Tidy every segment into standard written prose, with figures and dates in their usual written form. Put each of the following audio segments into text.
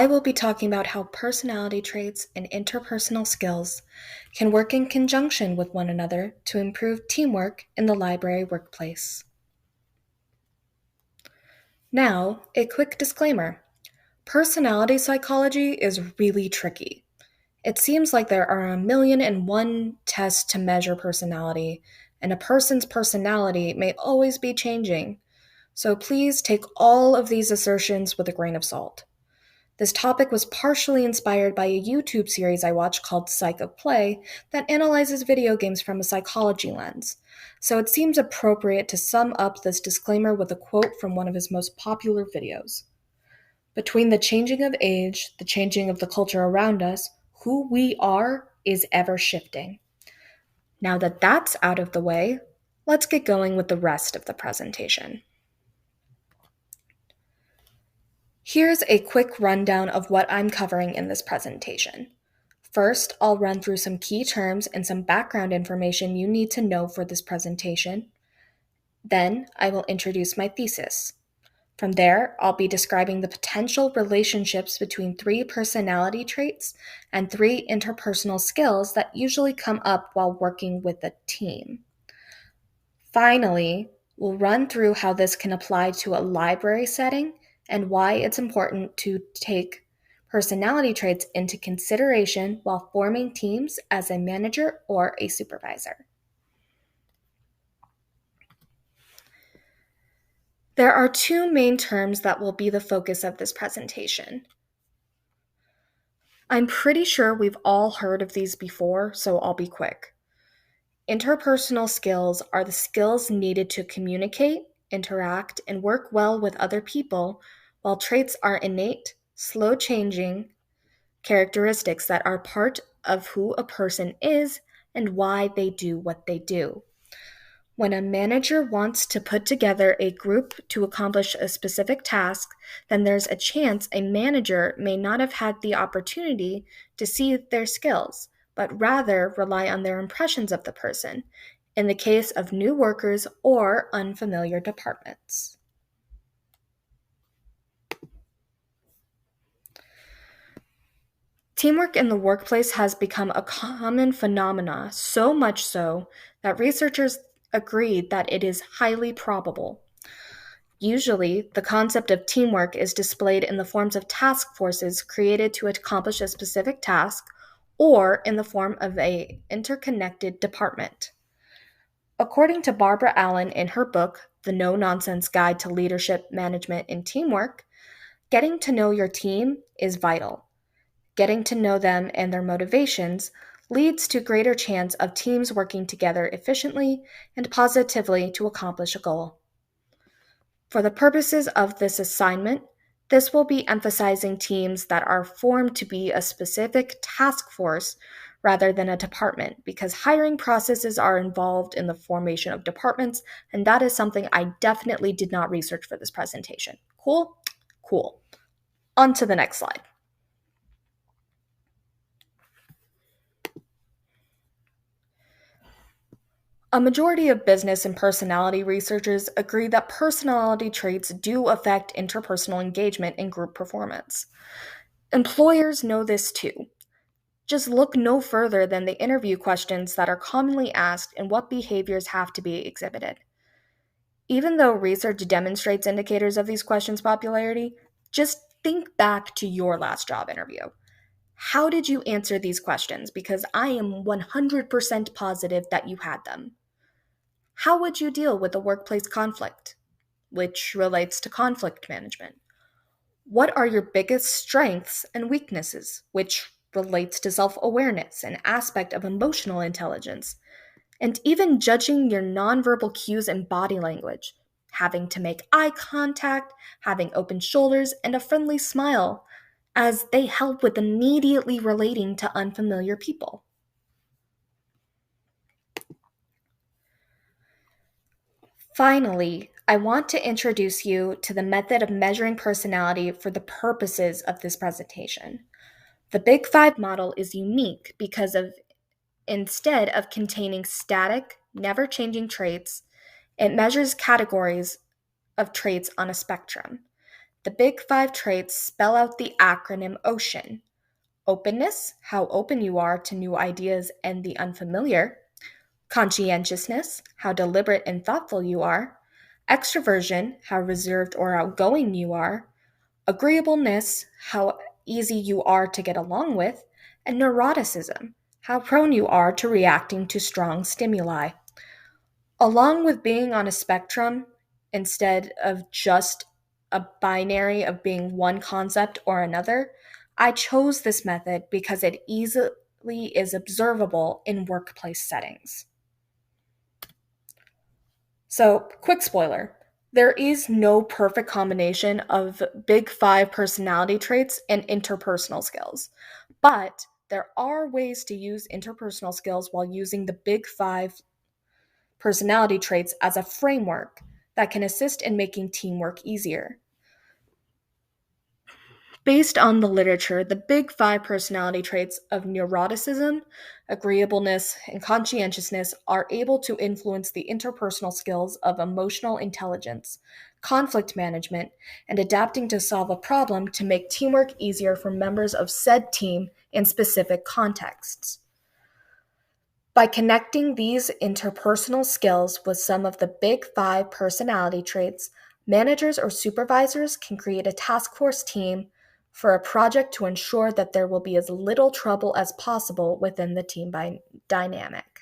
I will be talking about how personality traits and interpersonal skills can work in conjunction with one another to improve teamwork in the library workplace. Now, a quick disclaimer. Personality psychology is really tricky. It seems like there are 1,000,001 tests to measure personality, and a person's personality may always be changing. So please take all of these assertions with a grain of salt. This topic was partially inspired by a YouTube series I watched called Psych of Play that analyzes video games from a psychology lens. So it seems appropriate to sum up this disclaimer with a quote from one of his most popular videos. Between the changing of age, the changing of the culture around us, who we are is ever shifting. Now that that's out of the way, let's get going with the rest of the presentation. Here's a quick rundown of what I'm covering in this presentation. First, I'll run through some key terms and some background information you need to know for this presentation. Then, I will introduce my thesis. From there, I'll be describing the potential relationships between 3 personality traits and 3 interpersonal skills that usually come up while working with a team. Finally, we'll run through how this can apply to a library setting and why it's important to take personality traits into consideration while forming teams as a manager or a supervisor. There are 2 main terms that will be the focus of this presentation. I'm pretty sure we've all heard of these before, so I'll be quick. Interpersonal skills are the skills needed to communicate, interact, and work well with other people, while traits are innate, slow-changing characteristics that are part of who a person is and why they do what they do. When a manager wants to put together a group to accomplish a specific task, then there's a chance a manager may not have had the opportunity to see their skills, but rather rely on their impressions of the person, in the case of new workers or unfamiliar departments. Teamwork in the workplace has become a common phenomena, so much so that researchers agreed that it is highly probable. Usually, the concept of teamwork is displayed in the forms of task forces created to accomplish a specific task or in the form of an interconnected department. According to Barbara Allen in her book, The No-Nonsense Guide to Leadership, Management, and Teamwork, getting to know your team is vital. Getting to know them and their motivations leads to greater chance of teams working together efficiently and positively to accomplish a goal. For the purposes of this assignment, this will be emphasizing teams that are formed to be a specific task force rather than a department, because hiring processes are involved in the formation of departments, and that is something I definitely did not research for this presentation. Cool? Cool. On to the next slide. A majority of business and personality researchers agree that personality traits do affect interpersonal engagement and group performance. Employers know this too. Just look no further than the interview questions that are commonly asked and what behaviors have to be exhibited. Even though research demonstrates indicators of these questions' popularity, just think back to your last job interview. How did you answer these questions? Because I am 100% positive that you had them. How would you deal with a workplace conflict, which relates to conflict management? What are your biggest strengths and weaknesses, which relates to self-awareness, an aspect of emotional intelligence, and even judging your nonverbal cues and body language, having to make eye contact, having open shoulders, and a friendly smile, as they help with immediately relating to unfamiliar people. Finally, I want to introduce you to the method of measuring personality for the purposes of this presentation. The Big Five model is unique because instead of containing static, never-changing traits, it measures categories of traits on a spectrum. The big five traits spell out the acronym OCEAN: openness, how open you are to new ideas and the unfamiliar; conscientiousness, how deliberate and thoughtful you are; extroversion, how reserved or outgoing you are; agreeableness, how easy you are to get along with; and neuroticism, how prone you are to reacting to strong stimuli. Along with being on a spectrum instead of just a binary of being one concept or another, I chose this method because it easily is observable in workplace settings. So, quick spoiler: there is no perfect combination of big five personality traits and interpersonal skills, but there are ways to use interpersonal skills while using the big five personality traits as a framework that can assist in making teamwork easier. Based on the literature, the big five personality traits of neuroticism, agreeableness, and conscientiousness are able to influence the interpersonal skills of emotional intelligence, conflict management, and adapting to solve a problem to make teamwork easier for members of said team in specific contexts. By connecting these interpersonal skills with some of the big five personality traits, managers or supervisors can create a task force team for a project to ensure that there will be as little trouble as possible within the team dynamic.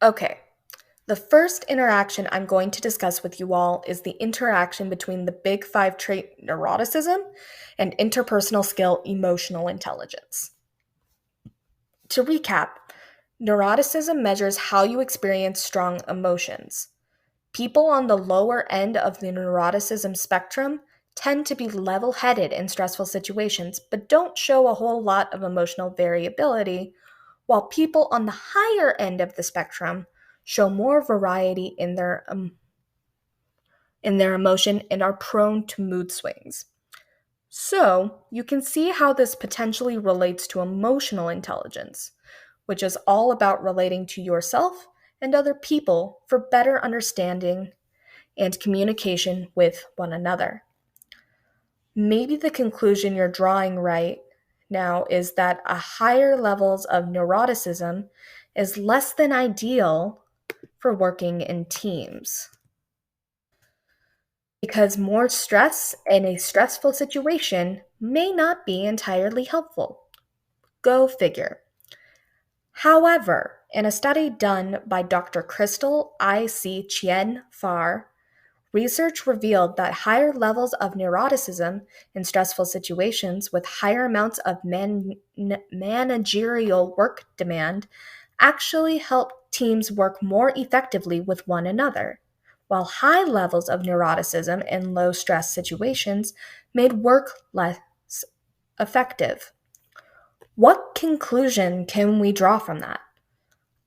Okay, the first interaction I'm going to discuss with you all is the interaction between the big five trait neuroticism and interpersonal skill emotional intelligence. To recap, neuroticism measures how you experience strong emotions. People on the lower end of the neuroticism spectrum tend to be level headed in stressful situations, but don't show a whole lot of emotional variability, while people on the higher end of the spectrum show more variety in their emotion and are prone to mood swings. So, you can see how this potentially relates to emotional intelligence, which is all about relating to yourself and other people for better understanding and communication with one another. Maybe the conclusion you're drawing right now is that a higher levels of neuroticism is less than ideal for working in teams, because more stress in a stressful situation may not be entirely helpful. Go figure. However, in a study done by Dr. Crystal I.C. Chien Far, research revealed that higher levels of neuroticism in stressful situations with higher amounts of managerial work demand actually help teams work more effectively with one another, while high levels of neuroticism in low stress situations made work less effective. What conclusion can we draw from that?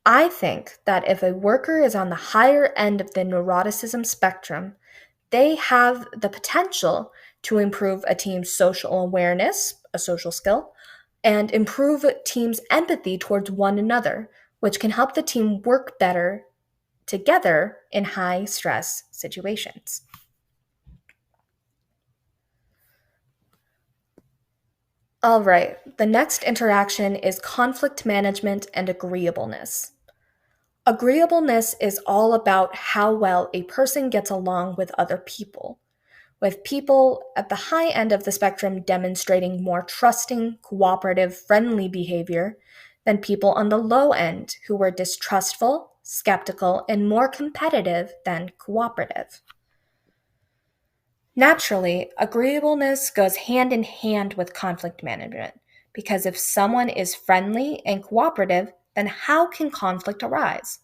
I think that if a worker is on the higher end of the neuroticism spectrum, they have the potential to improve a team's social awareness, a social skill, and improve a team's empathy towards one another, which can help the team work better together in high stress situations. All right, the next interaction is conflict management and agreeableness. Agreeableness is all about how well a person gets along with other people, with people at the high end of the spectrum demonstrating more trusting, cooperative, friendly behavior than people on the low end who were distrustful, skeptical, and more competitive than cooperative. Naturally, agreeableness goes hand in hand with conflict management, because if someone is friendly and cooperative, then how can conflict arise?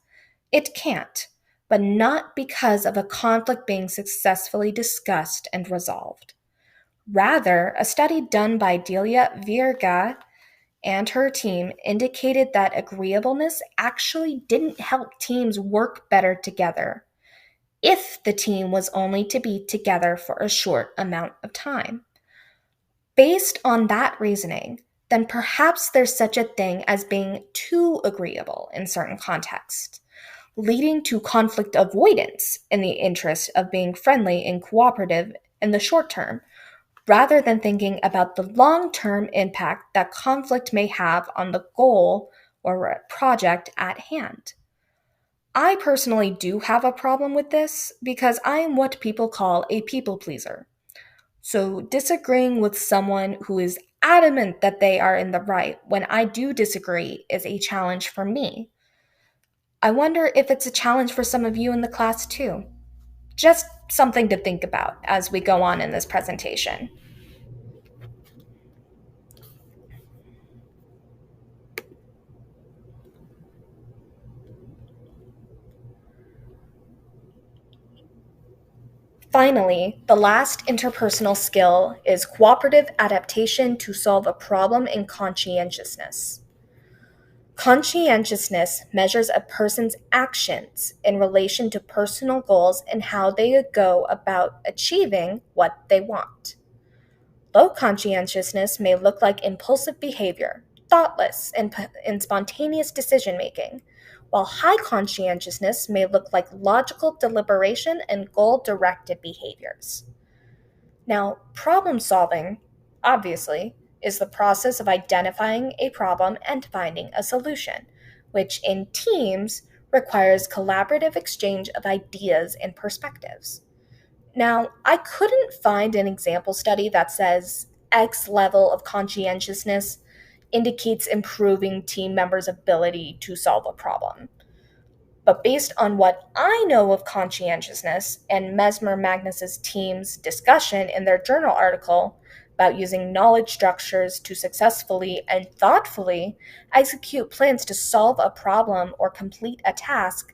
It can't, but not because of a conflict being successfully discussed and resolved. Rather, a study done by Delia Virga and her team indicated that agreeableness actually didn't help teams work better together if the team was only to be together for a short amount of time. Based on that reasoning, then perhaps there's such a thing as being too agreeable in certain contexts, leading to conflict avoidance in the interest of being friendly and cooperative in the short term, rather than thinking about the long term impact that conflict may have on the goal or project at hand. I personally do have a problem with this because I am what people call a people pleaser. So, disagreeing with someone who is adamant that they are in the right when I do disagree is a challenge for me. I wonder if it's a challenge for some of you in the class too. Just something to think about as we go on in this presentation. Finally, the last interpersonal skill is cooperative adaptation to solve a problem in conscientiousness. Conscientiousness measures a person's actions in relation to personal goals and how they go about achieving what they want. Low conscientiousness may look like impulsive behavior, thoughtless, and spontaneous decision making, while high conscientiousness may look like logical deliberation and goal directed behaviors. Now, problem solving, obviously, is the process of identifying a problem and finding a solution, which in teams requires collaborative exchange of ideas and perspectives. Now, I couldn't find an example study that says X level of conscientiousness indicates improving team members' ability to solve a problem. But based on what I know of conscientiousness and Mesmer Magnus's team's discussion in their journal article about using knowledge structures to successfully and thoughtfully execute plans to solve a problem or complete a task,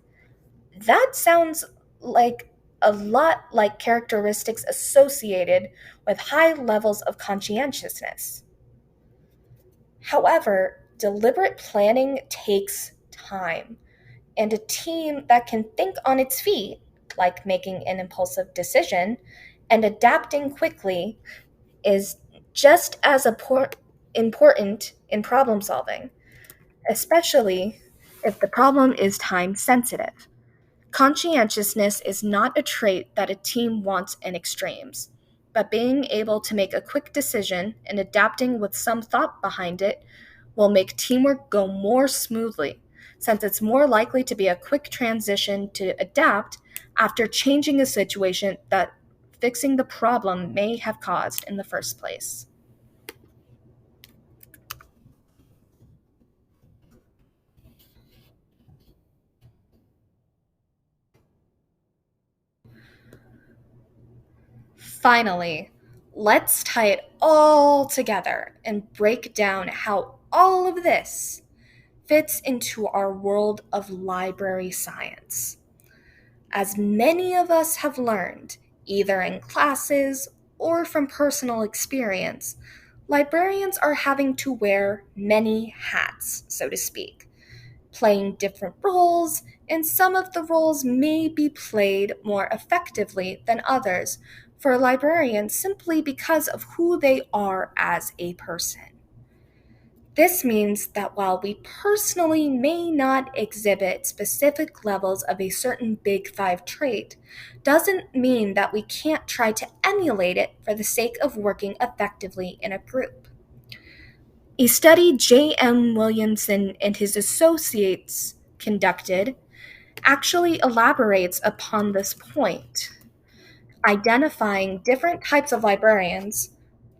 that sounds like a lot like characteristics associated with high levels of conscientiousness. However, deliberate planning takes time, and a team that can think on its feet, like making an impulsive decision and adapting quickly, is just as important in problem solving, especially if the problem is time sensitive. Conscientiousness is not a trait that a team wants in extremes, but being able to make a quick decision and adapting with some thought behind it will make teamwork go more smoothly, since it's more likely to be a quick transition to adapt after changing a situation that fixing the problem may have caused in the first place. Finally, let's tie it all together and break down how all of this fits into our world of library science. As many of us have learned, either in classes or from personal experience, librarians are having to wear many hats, so to speak, playing different roles, and some of the roles may be played more effectively than others for librarians simply because of who they are as a person. This means that while we personally may not exhibit specific levels of a certain Big Five trait, doesn't mean that we can't try to emulate it for the sake of working effectively in a group. A study J.M. Williamson and his associates conducted actually elaborates upon this point, identifying different types of librarians,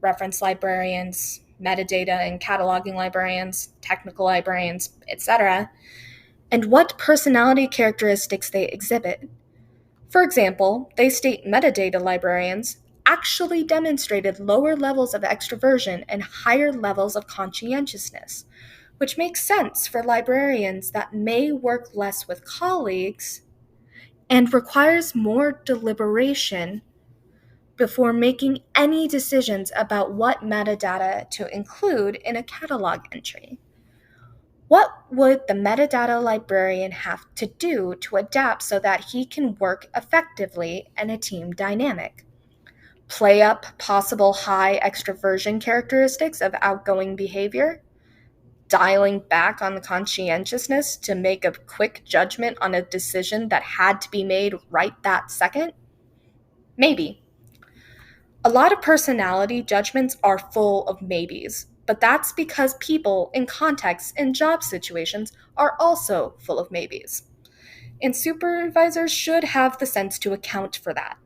reference librarians, metadata and cataloging librarians, technical librarians, etc., and what personality characteristics they exhibit. For example, they state metadata librarians actually demonstrated lower levels of extroversion and higher levels of conscientiousness, which makes sense for librarians that may work less with colleagues and requires more deliberation before making any decisions about what metadata to include in a catalog entry. What would the metadata librarian have to do to adapt so that he can work effectively in a team dynamic? play up possible high extroversion characteristics of outgoing behavior, dialing back on the conscientiousness to make a quick judgment on a decision that had to be made right that second? Maybe. A lot of personality judgments are full of maybes, but that's because people in contexts and job situations are also full of maybes. And supervisors should have the sense to account for that.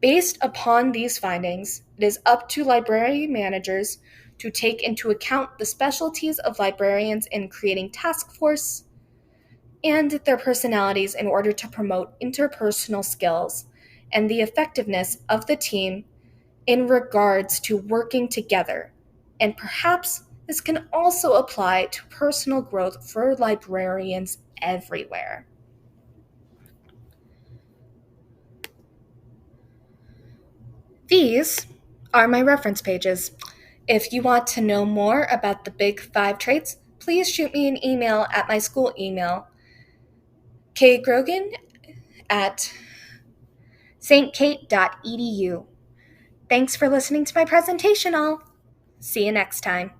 Based upon these findings, it is up to library managers to take into account the specialties of librarians in creating task force and their personalities in order to promote interpersonal skills and the effectiveness of the team in regards to working together. And perhaps this can also apply to personal growth for librarians everywhere. These are my reference pages. If you want to know more about the Big Five traits, please shoot me an email at my school email, kgrogan at stkate.edu. Thanks for listening to my presentation, all. See you next time.